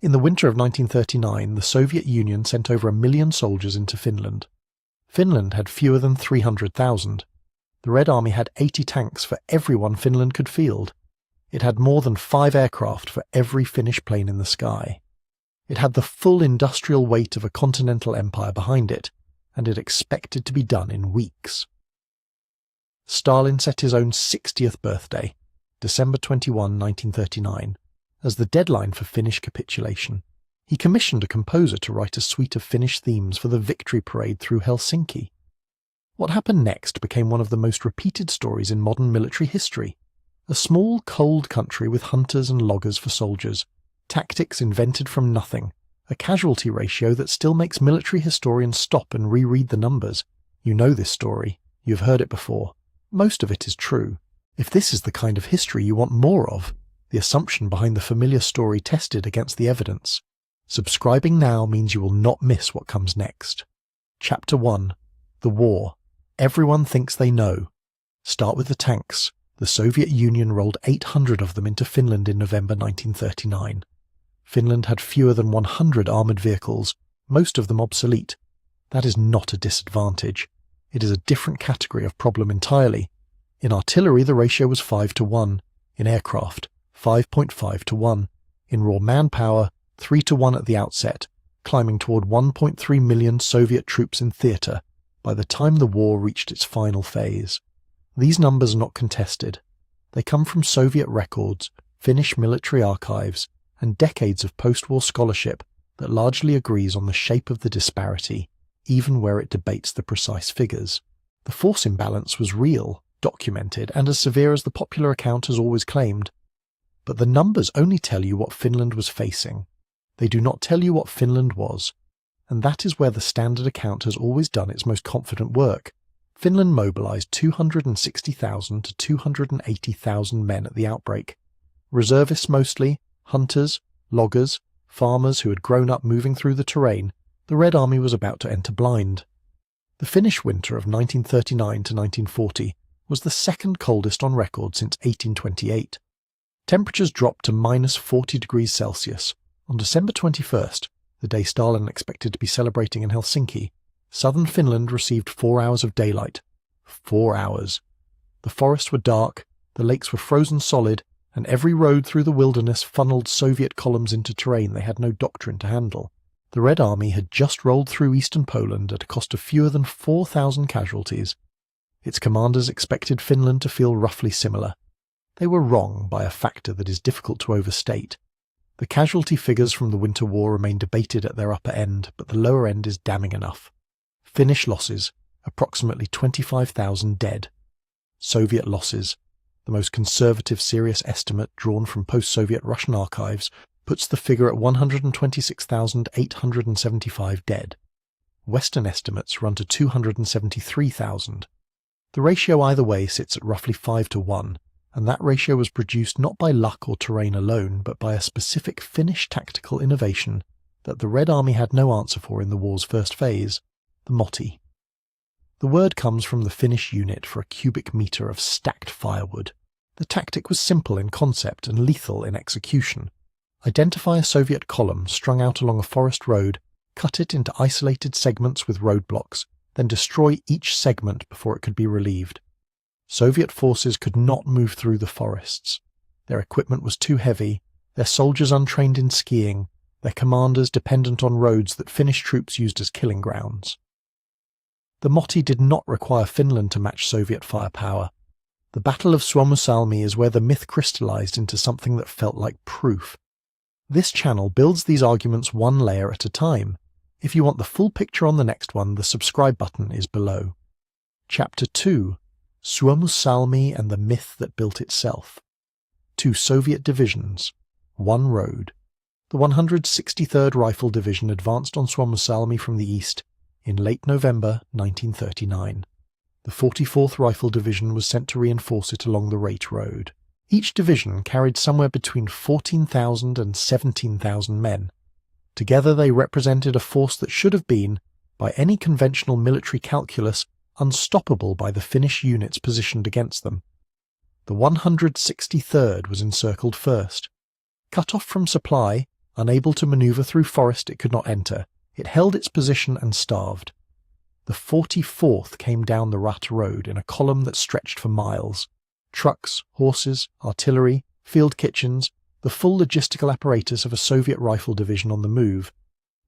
In the winter of 1939, the Soviet Union sent over 1 million soldiers into Finland. Finland had fewer than 300,000. The Red Army had 80 tanks for everyone Finland could field. It had more than 5 aircraft for every Finnish plane in the sky. It had the full industrial weight of a continental empire behind it, and it expected to be done in weeks. Stalin set his own 60th birthday, December 21, 1939, as the deadline for Finnish capitulation. He commissioned a composer to write a suite of Finnish themes for the victory parade through Helsinki. What happened next became one of the most repeated stories in modern military history. A small, cold country with hunters and loggers for soldiers, tactics invented from nothing, a casualty ratio that still makes military historians stop and reread the numbers. You know this story. You've heard it before. Most of it is true. If this is the kind of history you want more of, the assumption behind the familiar story tested against the evidence, subscribing now means you will not miss what comes next. Chapter 1. The War. Everyone thinks they know. Start with the tanks. The Soviet Union rolled 800 of them into Finland in November 1939. Finland had fewer than 100 armoured vehicles, most of them obsolete. That is not a disadvantage. It is a different category of problem entirely. In artillery, the ratio was 5-1. In aircraft, 5.5-1. In raw manpower, 3-1 at the outset, climbing toward 1.3 million Soviet troops in theatre by the time the war reached its final phase. These numbers are not contested. They come from Soviet records, Finnish military archives, and decades of post-war scholarship that largely agrees on the shape of the disparity, even where it debates the precise figures. The force imbalance was real, documented, and as severe as the popular account has always claimed. But the numbers only tell you what Finland was facing. They do not tell you what Finland was, and that is where the standard account has always done its most confident work. Finland mobilised 260,000 to 280,000 men at the outbreak. Reservists mostly, hunters, loggers, farmers who had grown up moving through the terrain, the Red Army was about to enter blind. The Finnish winter of 1939 to 1940 was the second coldest on record since 1828. Temperatures dropped to -40°C. On December 21st, the day Stalin expected to be celebrating in Helsinki, southern Finland received 4 hours of daylight. 4 hours. The forests were dark, the lakes were frozen solid, and every road through the wilderness funneled Soviet columns into terrain they had no doctrine to handle. The Red Army had just rolled through eastern Poland at a cost of fewer than 4,000 casualties. Its commanders expected Finland to feel roughly similar. They were wrong by a factor that is difficult to overstate. The casualty figures from the Winter War remain debated at their upper end, but the lower end is damning enough. Finnish losses, approximately 25,000 dead. Soviet losses, the most conservative serious estimate drawn from post-Soviet Russian archives, puts the figure at 126,875 dead. Western estimates run to 273,000. The ratio either way sits at roughly 5-1, and that ratio was produced not by luck or terrain alone, but by a specific Finnish tactical innovation that the Red Army had no answer for in the war's first phase, the motti. The word comes from the Finnish unit for a cubic metre of stacked firewood. The tactic was simple in concept and lethal in execution. Identify a Soviet column strung out along a forest road, cut it into isolated segments with roadblocks, then destroy each segment before it could be relieved. Soviet forces could not move through the forests. Their equipment was too heavy, their soldiers untrained in skiing, their commanders dependent on roads that Finnish troops used as killing grounds. The motti did not require Finland to match Soviet firepower. The Battle of Suomussalmi is where the myth crystallized into something that felt like proof. This channel builds these arguments one layer at a time. If you want the full picture on the next one, the subscribe button is below. Chapter 2. Suomussalmi and the myth that built itself. 2 Soviet divisions. 1 road. The 163rd Rifle Division advanced on Suomussalmi from the east in late November 1939. The 44th Rifle Division was sent to reinforce it along the Rate Road. Each division carried somewhere between 14,000 and 17,000 men. Together they represented a force that should have been, by any conventional military calculus, unstoppable by the Finnish units positioned against them. The 163rd was encircled first. Cut off from supply, Unable to maneuver through forest it could not enter, it held its position and starved. The 44th came down the Rat Road in a column that stretched for miles. Trucks, horses, artillery, field kitchens, the full logistical apparatus of a Soviet rifle division on the move.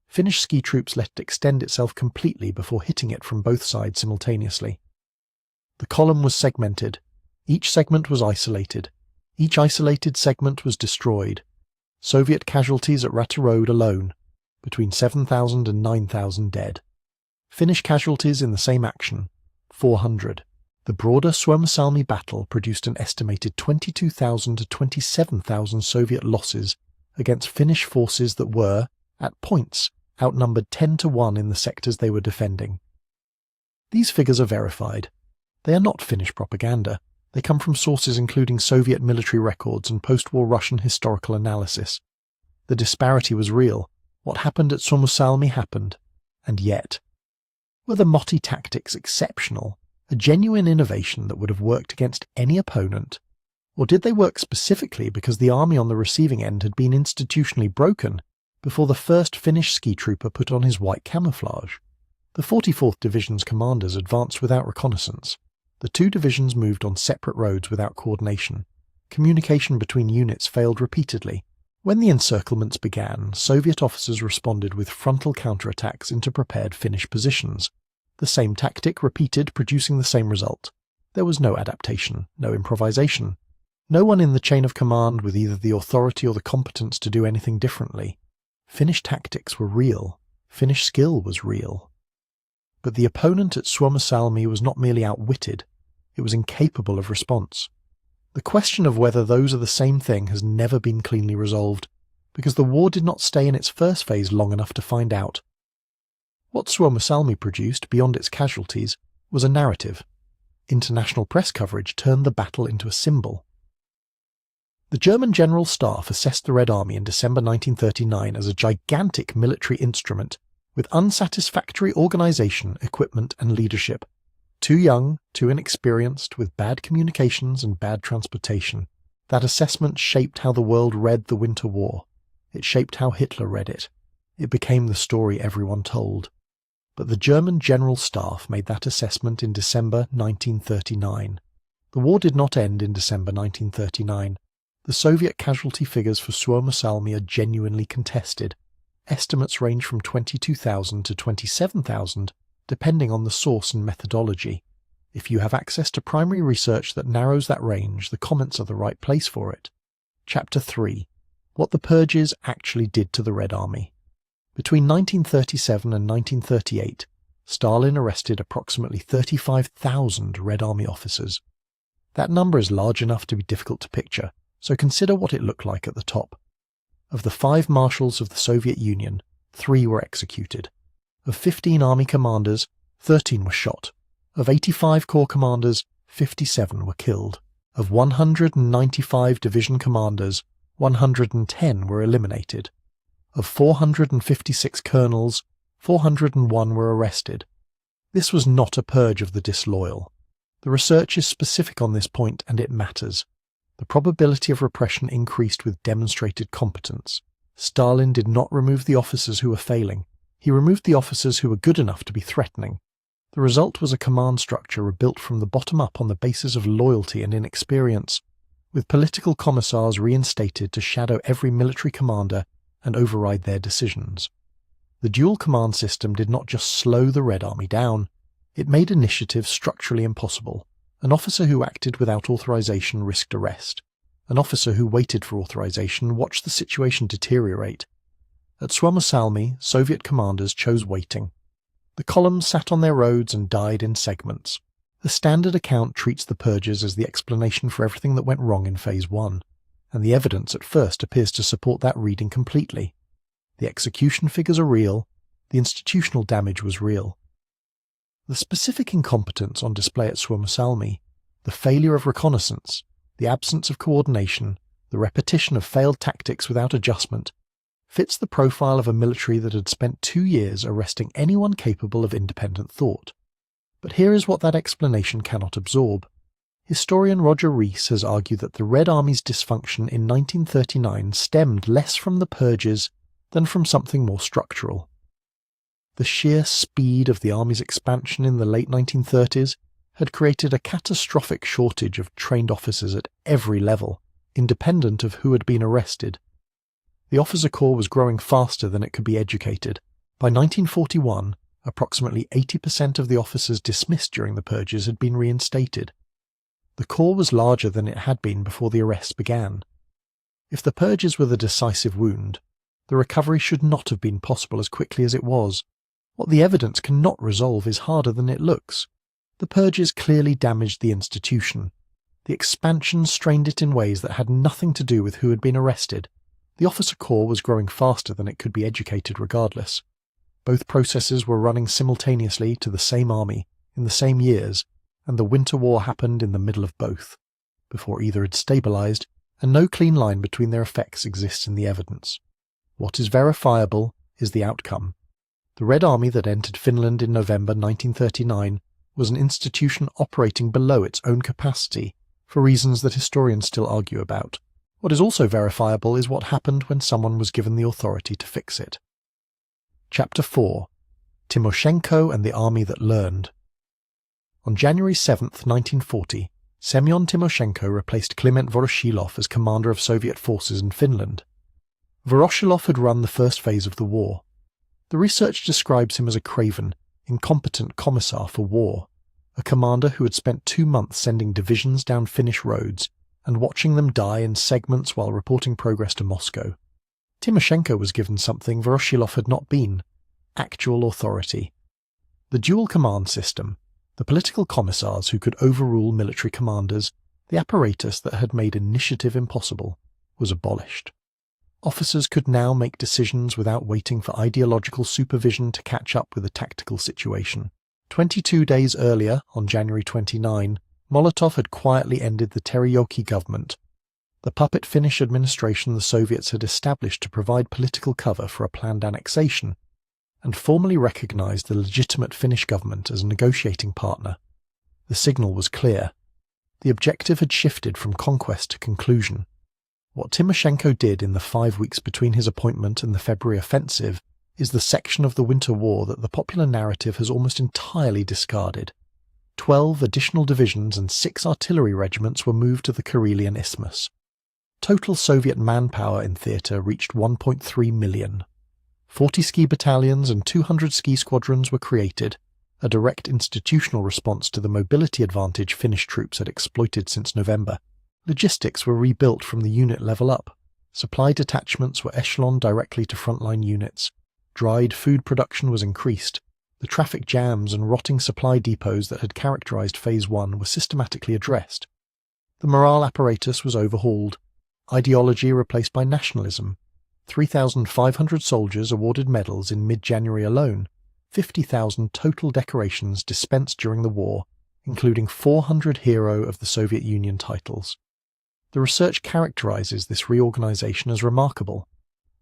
Finnish ski troops let it extend itself completely before hitting it from both sides simultaneously. The column was segmented. Each segment was isolated. Each isolated segment was destroyed. Soviet casualties at Rat Road alone, between 7,000 and 9,000 dead. Finnish casualties in the same action, 400. The broader Suomussalmi battle produced an estimated 22,000 to 27,000 Soviet losses against Finnish forces that were, at points, outnumbered 10 to 1 in the sectors they were defending. These figures are verified. They are not Finnish propaganda. They come from sources including Soviet military records and post-war Russian historical analysis. The disparity was real. What happened at Suomussalmi happened. And yet, were the Motti tactics exceptional, a genuine innovation that would have worked against any opponent? Or did they work specifically because the army on the receiving end had been institutionally broken before the first Finnish ski trooper put on his white camouflage? The 44th Division's commanders advanced without reconnaissance. The two divisions moved on separate roads without coordination. Communication between units failed repeatedly. When the encirclements began, Soviet officers responded with frontal counterattacks into prepared Finnish positions. The same tactic repeated, producing the same result. There was no adaptation, no improvisation. No one in the chain of command with either the authority or the competence to do anything differently. Finnish tactics were real. Finnish skill was real. But the opponent at Suomussalmi was not merely outwitted, it was incapable of response. The question of whether those are the same thing has never been cleanly resolved, because the war did not stay in its first phase long enough to find out. What Suomussalmi produced, beyond its casualties, was a narrative. International press coverage turned the battle into a symbol. The German General Staff assessed the Red Army in December 1939 as a gigantic military instrument with unsatisfactory organisation, equipment and leadership. Too young, too inexperienced, with bad communications and bad transportation. That assessment shaped how the world read the Winter War. It shaped how Hitler read it. It became the story everyone told. But the German General Staff made that assessment in December 1939. The war did not end in December 1939. The Soviet casualty figures for Suomussalmi are genuinely contested. Estimates range from 22,000 to 27,000, depending on the source and methodology. If you have access to primary research that narrows that range, the comments are the right place for it. Chapter 3. What the Purges actually did to the Red Army. Between 1937 and 1938, Stalin arrested approximately 35,000 Red Army officers. That number is large enough to be difficult to picture, so consider what it looked like at the top. Of the 5 marshals of the Soviet Union, 3 were executed. Of 15 army commanders, 13 were shot. Of 85 corps commanders, 57 were killed. Of 195 division commanders, 110 were eliminated. Of 456 colonels, 401 were arrested. This was not a purge of the disloyal. The research is specific on this point, and it matters. The probability of repression increased with demonstrated competence. Stalin did not remove the officers who were failing. He removed the officers who were good enough to be threatening. The result was a command structure rebuilt from the bottom up on the basis of loyalty and inexperience, with political commissars reinstated to shadow every military commander and override their decisions. The dual command system did not just slow the Red Army down, it made initiative structurally impossible. An officer who acted without authorization risked arrest. An officer who waited for authorization watched the situation deteriorate. At Suomussalmi, Soviet commanders chose waiting. The columns sat on their roads and died in segments. The standard account treats the purges as the explanation for everything that went wrong in Phase 1, and the evidence at first appears to support that reading completely. The execution figures are real, the institutional damage was real. The specific incompetence on display at Suomussalmi, the failure of reconnaissance, the absence of coordination, the repetition of failed tactics without adjustment, fits the profile of a military that had spent 2 years arresting anyone capable of independent thought. But here is what that explanation cannot absorb. Historian Roger Rees has argued that the Red Army's dysfunction in 1939 stemmed less from the purges than from something more structural. The sheer speed of the Army's expansion in the late 1930s had created a catastrophic shortage of trained officers at every level, independent of who had been arrested. The officer corps was growing faster than it could be educated. By 1941, approximately 80% of the officers dismissed during the purges had been reinstated. The corps was larger than it had been before the arrests began. If the purges were the decisive wound, the recovery should not have been possible as quickly as it was. What the evidence cannot resolve is harder than it looks. The purges clearly damaged the institution. The expansion strained it in ways that had nothing to do with who had been arrested. The officer corps was growing faster than it could be educated regardless. Both processes were running simultaneously to the same army, in the same years, and the Winter War happened in the middle of both, before either had stabilized, and no clean line between their effects exists in the evidence. What is verifiable is the outcome. The Red Army that entered Finland in November 1939 was an institution operating below its own capacity for reasons that historians still argue about. What is also verifiable is what happened when someone was given the authority to fix it. Chapter 4. Timoshenko and the Army that Learned. On January 7, 1940, Semyon Timoshenko replaced Kliment Voroshilov as commander of Soviet forces in Finland. Voroshilov had run the first phase of the war. The research describes him as a craven, incompetent commissar for war, a commander who had spent 2 months sending divisions down Finnish roads and watching them die in segments while reporting progress to Moscow. Timoshenko was given something Voroshilov had not been: actual authority. The dual command system, the political commissars who could overrule military commanders, the apparatus that had made initiative impossible, was abolished. Officers could now make decisions without waiting for ideological supervision to catch up with the tactical situation. 22 days earlier, on January 29, Molotov had quietly ended the Teriyaki government, the puppet Finnish administration the Soviets had established to provide political cover for a planned annexation, and formally recognized the legitimate Finnish government as a negotiating partner. The signal was clear. The objective had shifted from conquest to conclusion. What Timoshenko did in the 5 weeks between his appointment and the February offensive is the section of the Winter War that the popular narrative has almost entirely discarded. 12 additional divisions and 6 artillery regiments were moved to the Karelian Isthmus. Total Soviet manpower in theatre reached 1.3 million. 40 ski battalions and 200 ski squadrons were created, a direct institutional response to the mobility advantage Finnish troops had exploited since November. Logistics were rebuilt from the unit level up. Supply detachments were echeloned directly to frontline units. Dried food production was increased. The traffic jams and rotting supply depots that had characterized Phase 1 were systematically addressed. The morale apparatus was overhauled. Ideology replaced by nationalism. 3,500 soldiers awarded medals in mid-January alone. 50,000 total decorations dispensed during the war, including 400 Hero of the Soviet Union titles. The research characterizes this reorganization as remarkable.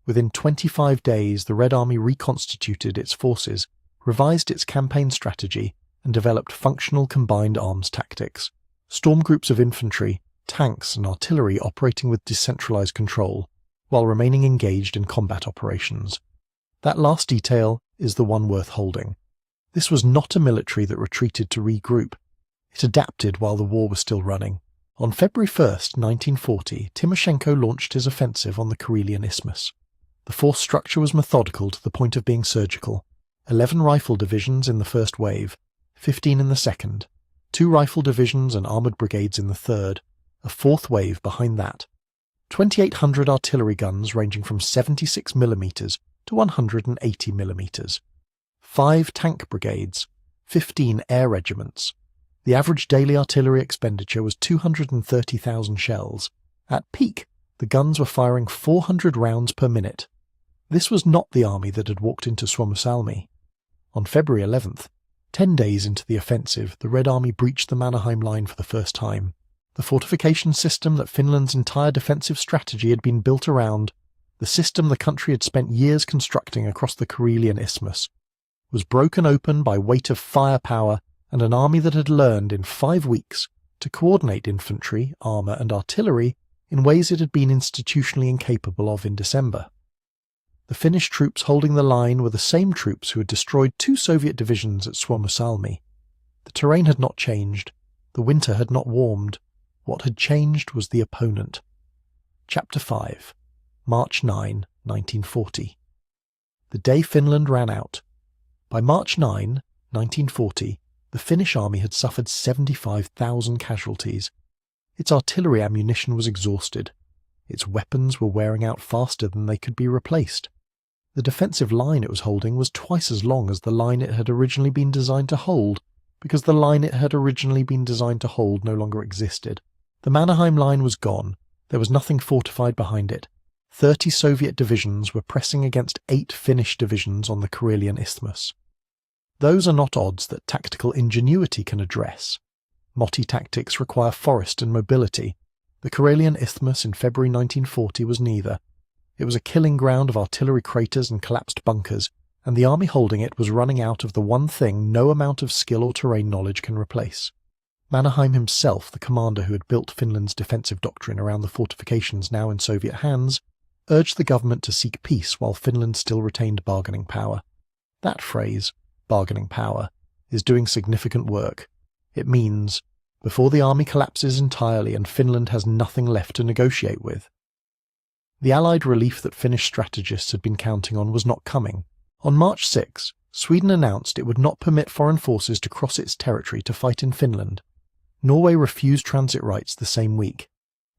Within 25 days, the Red Army reconstituted its forces, revised its campaign strategy, and developed functional combined arms tactics. Storm groups of infantry, tanks, and artillery operating with decentralized control, while remaining engaged in combat operations. That last detail is the one worth holding. This was not a military that retreated to regroup. It adapted while the war was still running. On February 1, 1940, Timoshenko launched his offensive on the Karelian Isthmus. The force structure was methodical to the point of being surgical. 11 rifle divisions in the first wave, 15 in the second, 2 rifle divisions and armoured brigades in the third, a fourth wave behind that. 2,800 artillery guns ranging from 76mm to 180mm. 5 tank brigades, 15 air regiments. The average daily artillery expenditure was 230,000 shells. At peak, the guns were firing 400 rounds per minute. This was not the army that had walked into Suomussalmi. On February 11th, 10 days into the offensive, the Red Army breached the Mannerheim line for the first time. The fortification system that Finland's entire defensive strategy had been built around, the system the country had spent years constructing across the Karelian Isthmus, was broken open by weight of firepower and an army that had learned in 5 weeks to to coordinate infantry, armour and artillery in ways it had been institutionally incapable of in December. The Finnish troops holding the line were the same troops who had destroyed 2 Soviet divisions at Suomussalmi. The terrain had not changed, the winter had not warmed. What had changed was the opponent. Chapter 5, March 9, 1940. The day Finland ran out. By March 9, 1940, the Finnish army had suffered 75,000 casualties. Its artillery ammunition was exhausted. Its weapons were wearing out faster than they could be replaced. The defensive line it was holding was twice as long as the line it had originally been designed to hold, because the line it had originally been designed to hold no longer existed. The Mannerheim line was gone. There was nothing fortified behind it. 30 Soviet divisions were pressing against 8 Finnish divisions on the Karelian Isthmus. Those are not odds that tactical ingenuity can address. Motti tactics require forest and mobility. The Karelian Isthmus in February 1940 was neither. It was a killing ground of artillery craters and collapsed bunkers, and the army holding it was running out of the one thing no amount of skill or terrain knowledge can replace. Mannerheim himself, the commander who had built Finland's defensive doctrine around the fortifications now in Soviet hands, urged the government to seek peace while Finland still retained bargaining power. That phrase, bargaining power, is doing significant work. It means, before the army collapses entirely and Finland has nothing left to negotiate with. The Allied relief that Finnish strategists had been counting on was not coming. On March 6, Sweden announced it would not permit foreign forces to cross its territory to fight in Finland. Norway refused transit rights the same week.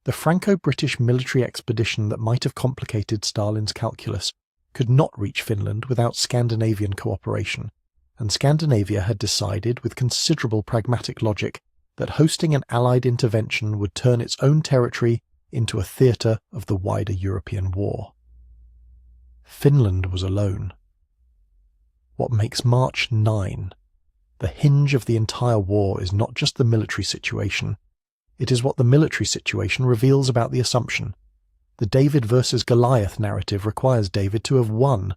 The Franco-British military expedition that might have complicated Stalin's calculus could not reach Finland without Scandinavian cooperation, and Scandinavia had decided with considerable pragmatic logic that hosting an Allied intervention would turn its own territory into a theatre of the wider European war. Finland was alone. What makes March 9 the hinge of the entire war is not just the military situation. It is what the military situation reveals about the assumption. The David versus Goliath narrative requires David to have won,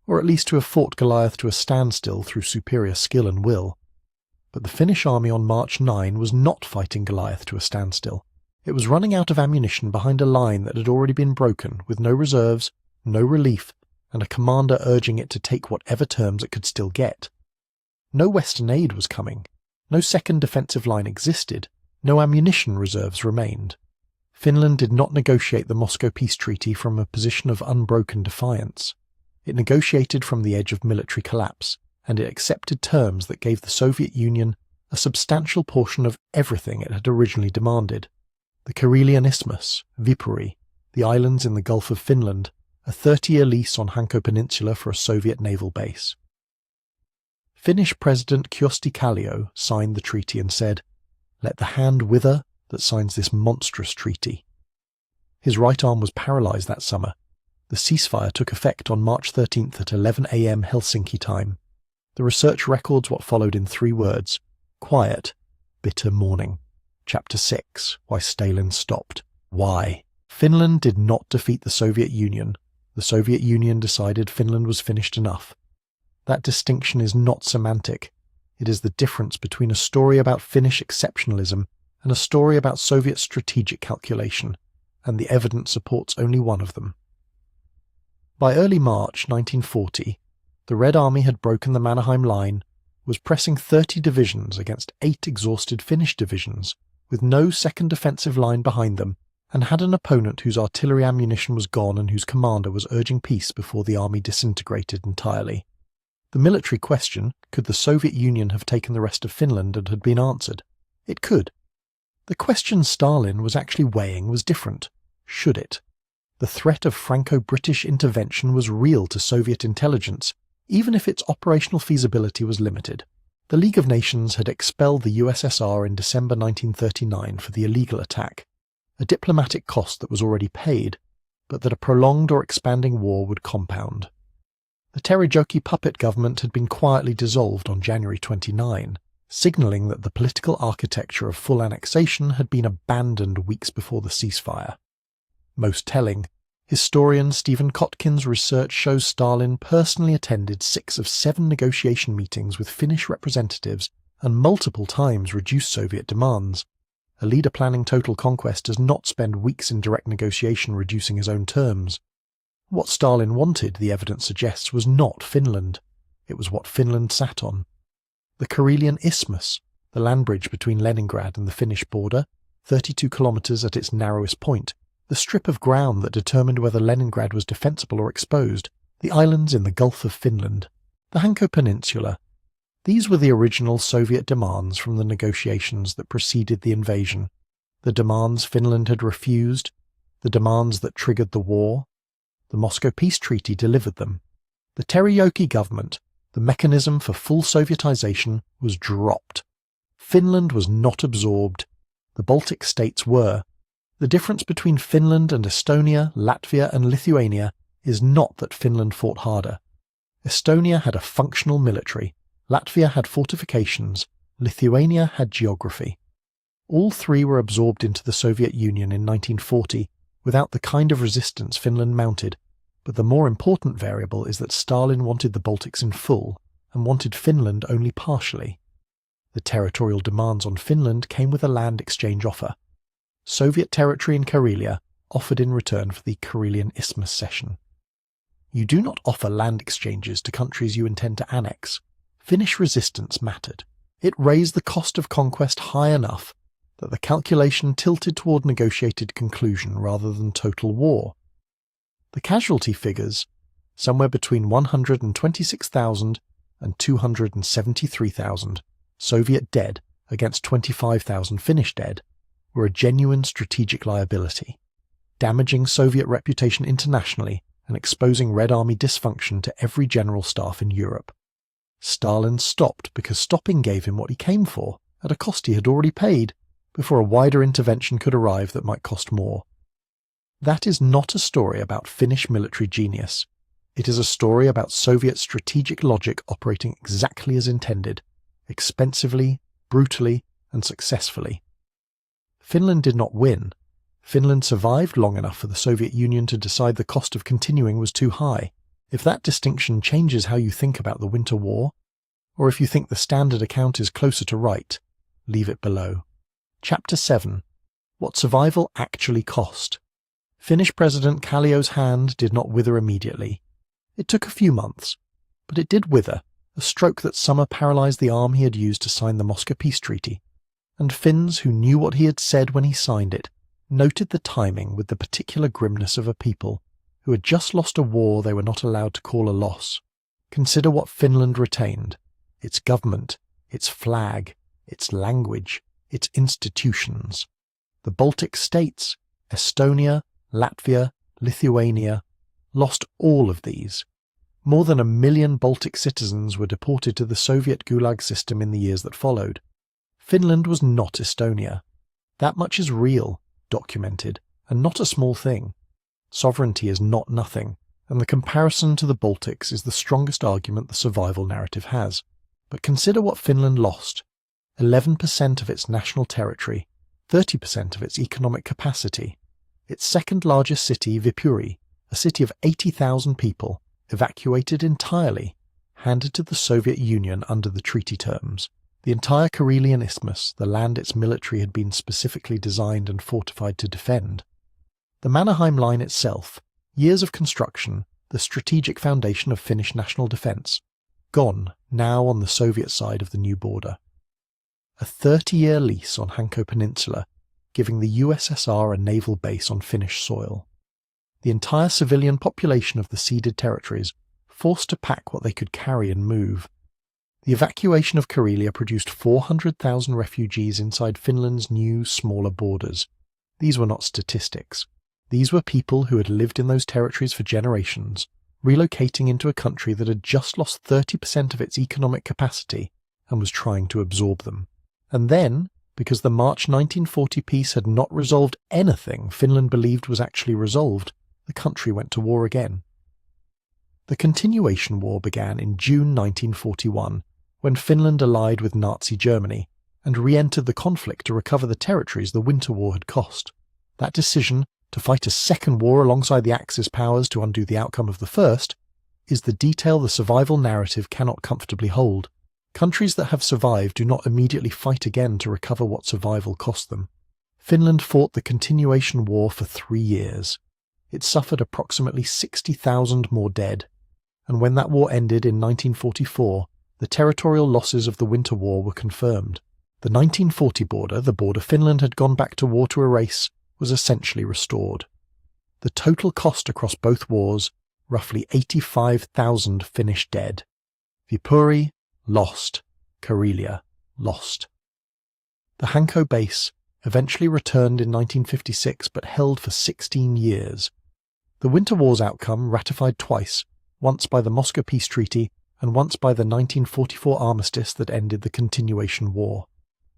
or at least to have fought Goliath to a standstill through superior skill and will. But the Finnish army on March 9 was not fighting Goliath to a standstill. It was running out of ammunition behind a line that had already been broken, with no reserves, no relief, and a commander urging it to take whatever terms it could still get. No Western aid was coming. No second defensive line existed. No ammunition reserves remained. Finland did not negotiate the Moscow Peace Treaty from a position of unbroken defiance. It negotiated from the edge of military collapse, and it accepted terms that gave the Soviet Union a substantial portion of everything it had originally demanded. The Karelian Isthmus, Viipuri, the islands in the Gulf of Finland, a 30-year lease on Hanko Peninsula for a Soviet naval base. Finnish President Kyösti Kallio signed the treaty and said, "Let the hand wither that signs this monstrous treaty." His right arm was paralysed that summer. The ceasefire took effect on March 13th at 11 a.m. Helsinki time. The research records what followed in 3 words: quiet, bitter mourning. Chapter 6, Why Stalin Stopped. Why? Finland did not defeat the Soviet Union. The Soviet Union decided Finland was finished enough. That distinction is not semantic. It is the difference between a story about Finnish exceptionalism and a story about Soviet strategic calculation, and the evidence supports only one of them. By early March 1940, the Red Army had broken the Mannerheim Line, was pressing 30 divisions against 8 exhausted Finnish divisions, with no second defensive line behind them, and had an opponent whose artillery ammunition was gone and whose commander was urging peace before the army disintegrated entirely. The military question, could the Soviet Union have taken the rest of Finland, and had been answered. It could. The question Stalin was actually weighing was different. Should it? The threat of Franco-British intervention was real to Soviet intelligence, even if its operational feasibility was limited. The League of Nations had expelled the USSR in December 1939 for the illegal attack, a diplomatic cost that was already paid, but that a prolonged or expanding war would compound. The Terijoki puppet government had been quietly dissolved on January 29, signalling that the political architecture of full annexation had been abandoned weeks before the ceasefire. Most telling, historian Stephen Kotkin's research shows Stalin personally attended 6 of 7 negotiation meetings with Finnish representatives and multiple times reduced Soviet demands, A leader planning total conquest does not spend weeks in direct negotiation reducing his own terms. What Stalin wanted, the evidence suggests, was not Finland. It was what Finland sat on. The Karelian Isthmus, the land bridge between Leningrad and the Finnish border, 32 kilometres at its narrowest point, the strip of ground that determined whether Leningrad was defensible or exposed, the islands in the Gulf of Finland, the Hanko Peninsula. These were the original Soviet demands from the negotiations that preceded the invasion, the demands Finland had refused, the demands that triggered the war. The Moscow Peace Treaty delivered them. The Teriyaki government, the mechanism for full Sovietization, was dropped. Finland was not absorbed. The Baltic states were. The difference between Finland and Estonia, Latvia and Lithuania is not that Finland fought harder. Estonia had a functional military, Latvia had fortifications, Lithuania had geography. All three were absorbed into the Soviet Union in 1940 without the kind of resistance Finland mounted, but the more important variable is that Stalin wanted the Baltics in full and wanted Finland only partially. The territorial demands on Finland came with a land exchange offer. Soviet territory in Karelia offered in return for the Karelian Isthmus cession. You do not offer land exchanges to countries you intend to annex. Finnish resistance mattered. It raised the cost of conquest high enough that the calculation tilted toward negotiated conclusion rather than total war. The casualty figures, somewhere between 126,000 and 273,000 Soviet dead against 25,000 Finnish dead, were a genuine strategic liability, damaging Soviet reputation internationally and exposing Red Army dysfunction to every general staff in Europe. Stalin stopped because stopping gave him what he came for, at a cost he had already paid, before a wider intervention could arrive that might cost more. That is not a story about Finnish military genius. It is a story about Soviet strategic logic operating exactly as intended, expensively, brutally, and successfully. Finland did not win. Finland survived long enough for the Soviet Union to decide the cost of continuing was too high. If that distinction changes how you think about the Winter War, or if you think the standard account is closer to right, leave it below. Chapter 7. What survival actually cost. Finnish President Kallio's hand did not wither immediately. It took a few months, but it did wither, a stroke that summer paralysed the arm he had used to sign the Moscow Peace Treaty, and Finns who knew what he had said when he signed it noted the timing with the particular grimness of a people who had just lost a war they were not allowed to call a loss. Consider what Finland retained: its government, its flag, its language, its institutions. The Baltic states, Estonia, Latvia, Lithuania, lost all of these. More than 1 million Baltic citizens were deported to the Soviet Gulag system in the years that followed. Finland was not Estonia. That much is real, documented, and not a small thing. Sovereignty is not nothing, and the comparison to the Baltics is the strongest argument the survival narrative has. But consider what Finland lost: 11% of its national territory, 30% of its economic capacity. Its second largest city, Viipuri, a city of 80,000 people, evacuated entirely, handed to the Soviet Union under the treaty terms. The entire Karelian Isthmus, the land its military had been specifically designed and fortified to defend. The Mannerheim Line itself, years of construction, the strategic foundation of Finnish national defence, gone now on the Soviet side of the new border. A 30-year lease on Hanko Peninsula, giving the USSR a naval base on Finnish soil. The entire civilian population of the ceded territories forced to pack what they could carry and move. The evacuation of Karelia produced 400,000 refugees inside Finland's new, smaller borders. These were not statistics. These were people who had lived in those territories for generations, relocating into a country that had just lost 30% of its economic capacity and was trying to absorb them. And then, because the March 1940 peace had not resolved anything Finland believed was actually resolved, the country went to war again. The Continuation War began in June 1941, when Finland allied with Nazi Germany and re-entered the conflict to recover the territories the Winter War had cost. That decision, to fight a second war alongside the Axis powers to undo the outcome of the first, is the detail the survival narrative cannot comfortably hold. Countries that have survived do not immediately fight again to recover what survival cost them. Finland fought the continuation war for 3 years. It suffered approximately 60,000 more dead, and when that war ended in 1944, the territorial losses of the Winter War were confirmed. The 1940 border, the border Finland had gone back to war to erase, was essentially restored. The total cost across both wars, roughly 85,000 Finnish dead. Viipuri, lost. Karelia, lost. The Hanko base eventually returned in 1956 but held for 16 years. The Winter War's outcome, ratified twice, once by the Moscow Peace Treaty and once by the 1944 armistice that ended the continuation war.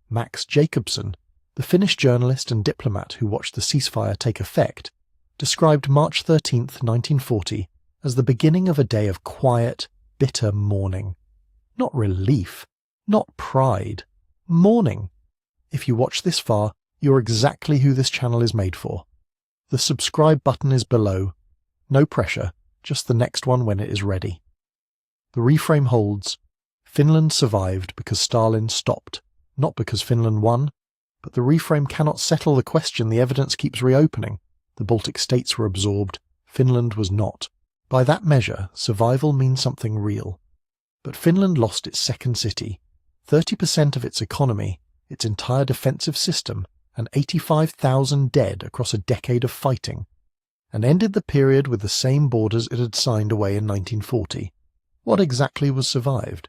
Max Jacobson, the Finnish journalist and diplomat who watched the ceasefire take effect, described March 13, 1940, as the beginning of a day of quiet, bitter mourning. Not relief, not pride, mourning. If you watch this far, you're exactly who this channel is made for. The subscribe button is below. No pressure, just the next one when it is ready. The reframe holds. Finland survived because Stalin stopped, not because Finland won. But the reframe cannot settle the question the evidence keeps reopening. The Baltic states were absorbed. Finland was not. By that measure, survival means something real. But Finland lost its second city, 30% of its economy, its entire defensive system, and 85,000 dead across a decade of fighting, and ended the period with the same borders it had signed away in 1940. What exactly was survived?